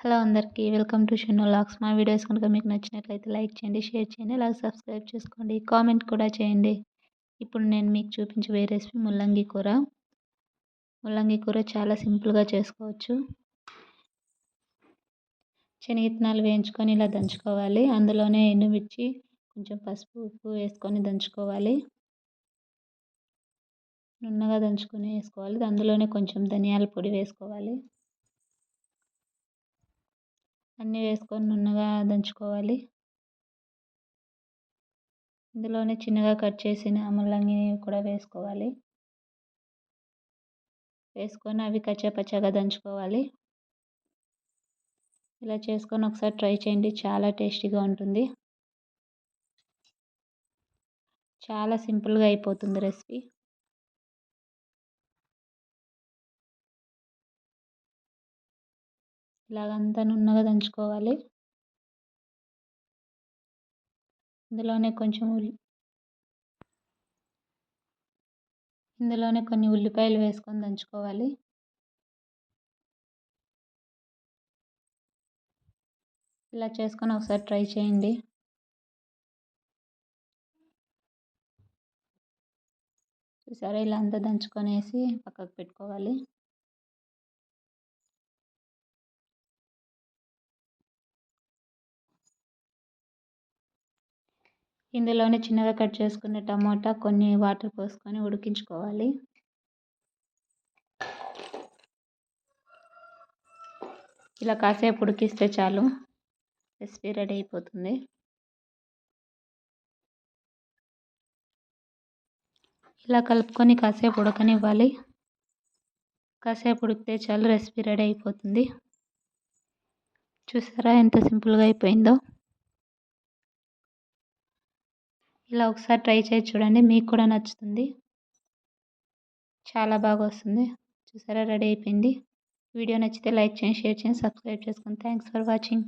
Hello అందరికీ welcome to Shannu vlogs. మా videos కనుక మీకు నచ్చినట్లయితే లైక్ చేయండి, షేర్ చేయండి, అలాగే సబ్స్క్రైబ్ చేసుకోండి, కామెంట్ కూడా చేయండి. ఇప్పుడు నేను మీకు చూపించబోయే రెసిపీ ముల్లంగి కూర. ముల్లంగి కూర చాలా సింపుల్గా చేసుకోవచ్చు. శనగిత్తనాలు వేయించుకొని ఇలా దంచుకోవాలి. అందులోనే ఎండుమిర్చి, కొంచెం పసుపు, ఉప్పు వేసుకొని దంచుకోవాలి. నున్నగా దంచుకొని వేసుకోవాలి. అందులోనే కొంచెం ధనియాల పొడి వేసుకోవాలి. అన్నీ వేసుకొని నున్నగా దంచుకోవాలి. ఇందులోనే చిన్నగా కట్ చేసిన ముల్లంగిని కూడా వేసుకోవాలి. వేసుకొని అవి కచ్చాపచ్చాగా దంచుకోవాలి. ఇలా చేసుకొని ఒకసారి ట్రై చేయండి, చాలా టేస్టీగా ఉంటుంది. చాలా సింపుల్గా అయిపోతుంది రెసిపీ. ఇలాగంతా నున్నగా దంచుకోవాలి. ఇందులోనే కొన్ని ఉల్లిపాయలు వేసుకొని దంచుకోవాలి. ఇలా చేసుకొని ఒకసారి ట్రై చేయండి. చూసారా, ఇలా అంతా దంచుకొనేసి పక్కకు పెట్టుకోవాలి. ఇందులోనే చిన్నగా కట్ చేసుకున్న టమాటా, కొన్ని వాటర్ పోసుకొని ఉడికించుకోవాలి. ఇలా కాసేపు ఉడికిస్తే చాలు, రెసిపీ రెడీ అయిపోతుంది. ఇలా కలుపుకొని కాసేపు ఉడకనివ్వాలి. కాసేపు ఉడికితే చాలు, రెసిపీ రెడీ అయిపోతుంది. చూసారా ఎంత సింపుల్గా అయిపోయిందో. ఇలా ఒకసారి ట్రై చేసి చూడండి, మీకు కూడా నచ్చుతుంది. చాలా బాగా వస్తుంది. చూసారా, రెడీ అయిపోయింది. వీడియో నచ్చితే లైక్ చేయండి, షేర్ చేయండి, సబ్స్క్రైబ్ చేసుకోండి. Thanks for watching.